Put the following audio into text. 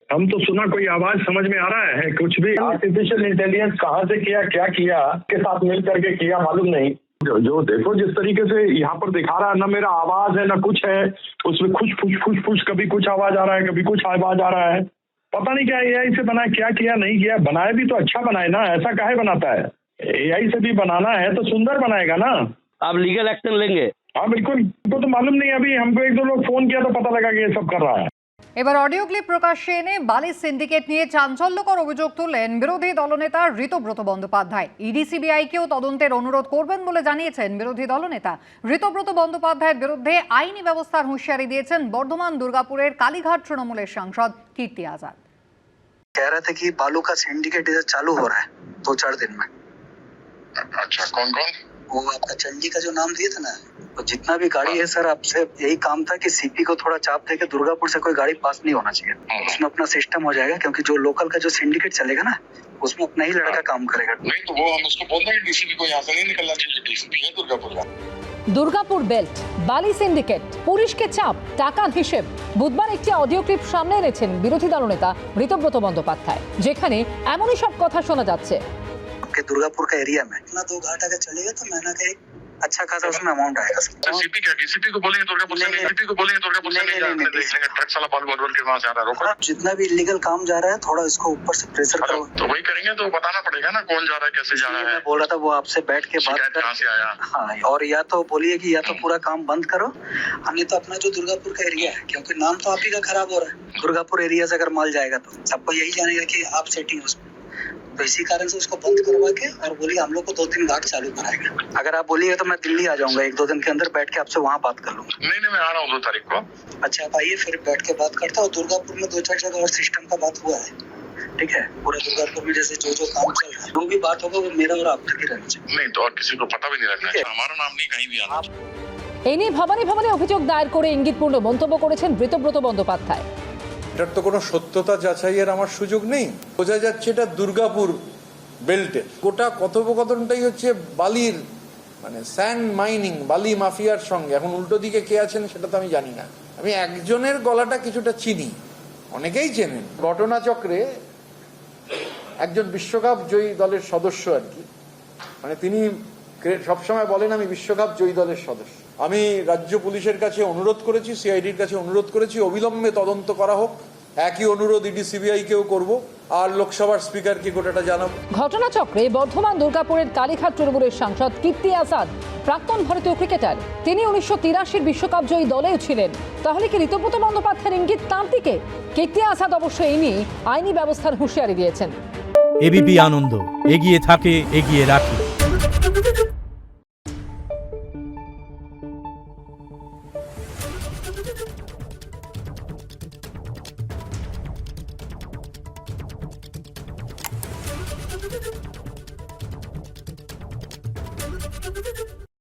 हम तो सुना कोई आवाज समझ में आ रहा है कुछ भी? आर्टिफिशियल इंटेलिजेंस कहाँ से किया, क्या किया, के साथ मिल करके किया मालूम नहीं। जो देखो जिस तरीके से यहाँ पर दिखा रहा है, ना मेरा आवाज है ना कुछ है, उसमें खुश कभी कुछ आवाज आ रहा है, कभी कुछ आवाज आ रहा है। पता नहीं क्या एआई से बनाया, क्या किया नहीं किया। बनाए भी तो अच्छा बनाए ना, ऐसा काहे बनाता है? एआई से भी बनाना है तो सुंदर बनाएगा ना। आप लीगल एक्शन लेंगे? हाँ बिल्कुल, हमको तो मालूम नहीं, अभी हमको एक दो लोग फोन किया तो पता लगा कि ये सब कर रहा है। এবার অডিও ক্লিপ প্রকাশ্যে এনে বালি সিন্ডিকেট নিয়ে চাঞ্চল্যকর অভিযোগ তুললেন বিরোধী দলনেতা ঋতব্রত বন্দ্যোপাধ্যায়। ইডি সিবিআইকেও তদন্তের অনুরোধ করবেন বলে জানিয়েছেন বিরোধী দলনেতা। ঋতব্রত বন্দ্যোপাধ্যায়ের বিরুদ্ধে আইনি ব্যবস্থার হুঁশিয়ারি দিয়েছেন বর্ধমান দুর্গাপুরের কালীঘাট তৃণমূলের সাংসদ কীর্তি আজাদ। कह रहे थे कि बालू का सिंडिकेट इधर चालू हो रहा है 2-4 दिन में। अच्छा, कौन कौन? वो आपका चंडी का जो नाम दिए थे ना, तो जितना भी गाड़ी है सर, आपसे यही काम था कि सीपी को थोड़ा चाप दे के दुर्गापुर से कोई गाड़ी पास नहीं होना चाहिए। उसमें अपना सिस्टम हो जाएगा, क्योंकि जो लोकल का जो सिंडिकेट चलेगा ना, उसमें अपना ही लड़का काम करेगा। नहीं तो वो हम उसको बोल देंगे डीसीपी को यहाँ से नहीं निकलना चाहिए, डीसीपी है दुर्गापुर का। দুর্গাপুর বেল্ট, বালি সিন্ডিকেট, পুলিশকে চাপ, টাকার হিসেব। বুধবার একটি অডিও ক্লিপ সামনে এনেছেন বিরোধী দলনেতা ঋতব্রত বন্দ্যোপাধ্যায়, যেখানে এমনই সব কথা শোনা যাচ্ছে। आपके दुर्गापुर का एरिया में इतना 2 घाट अगर चलेगा तो महीना का एक अच्छा खासा उसमें अमाउंट आएगा। सीपी क्या, डीसीपी को बोलेंगे दुर्गापुर से नहीं, डीसीपी को बोलेंगे दुर्गापुर से नहीं जाने देंगे। ट्रक साला बालू बदल के वहाँ से आ रहा है, रोको। जितना भी इलीगल काम जा रहा है, थोड़ा इसको ऊपर से प्रेशर करो। तो वही करेंगे, तो बताना पड़ेगा ना कौन जा रहा है, कैसे जा रहा है। मैं बोल रहा था वो आपसे बैठ के बात कर, कहाँ से आया। हाँ, और या तो बोलिए कि या तो पूरा काम बंद करो, नहीं तो अपना जो दुर्गापुर का एरिया है, क्योंकि नाम तो आप ही का खराब हो रहा है। दुर्गापुर एरिया से अगर माल जाएगा तो सबको यही जानेगा कि आप सेटिंग उसमें, तो इसी कारण से उसको बंद करवा के और बोलिए हम लोग को 2-3 घाट चालू कराएगा। अगर आप बोलिएगा तो मैं दिल्ली आ जाऊंगा 1-2 दिन के अंदर, बैठ के आपसे वहाँ बात कर लूंगा। नहीं, मैं आ रहा हूँ 2 तारीख को। अच्छा, आप आइए, फिर बैठ के बात करता हूँ। दुर्गापुर में 2-4 जगह और सिस्टम का बात हुआ है, ठीक है। पूरा दुर्गापुर में जैसे जो काम चल रहा है, जो भी बात होगा वो मेरा और आप तक ही रहना चाहिए। नहीं तो और किसी को पता भी नहीं रखना है, हमारा नाम नहीं कहीं भी आना। এই নিয়ে ভবানী ভবনে অভিযোগ দায়ের করে ইঙ্গিতপূর্ণ মন্তব্য করেছেন ঋতব্রত বন্দ্যোপাধ্যায়। এটার তো কোনো সত্যতা যাচাইয়ের আমার সুযোগ নেই। বোঝা যাচ্ছে এটা দুর্গাপুর বেল্টের গোটা কথোপকথনটাই হচ্ছে বালির, মানে স্যান্ড মাইনিং, বালি মাফিয়ার সঙ্গে। এখন উল্টো দিকে কে আছেন সেটা তো আমি জানি না। আমি একজনের গলাটা কিছুটা চিনি, অনেকেই চেনেন। ঘটনাচক্রে একজন বিশ্বকাপ জয়ী দলের সদস্য আর কি, মানে তিনি সবসময় বলেন আমি বিশ্বকাপ জয়ী দলের সদস্য। আমি রাজ্য পুলিশের কাছে অনুরোধ করেছি, সিআইডির কাছে অনুরোধ করেছি অবিলম্বে তদন্ত করা হোক। একই অনুরোধ ইডি সিবিআইকেও করব, আর লোকসভার স্পিকারকে গোটাটা জানাবো। ঘটনাচক্রে বর্ধমান দুর্গাপুরের কালীঘাট তৃণমূলের সাংসদ কীর্তি আজাদ প্রাক্তন ভারতীয় ক্রিকেটার। তিনি 1983 বিশ্বকাপ জয়ী দলেও ছিলেন। তাহলে কি ঋতব্রত বন্দ্যোপাধ্যায়ের ইঙ্গিত তাঁর দিকে? কীর্তি আজাদ অবশ্য এই নিয়ে আইনি ব্যবস্থার হুঁশিয়ারি দিয়েছেন। এবিপি আনন্দ, এগিয়ে থাকে, এগিয়ে রাখে।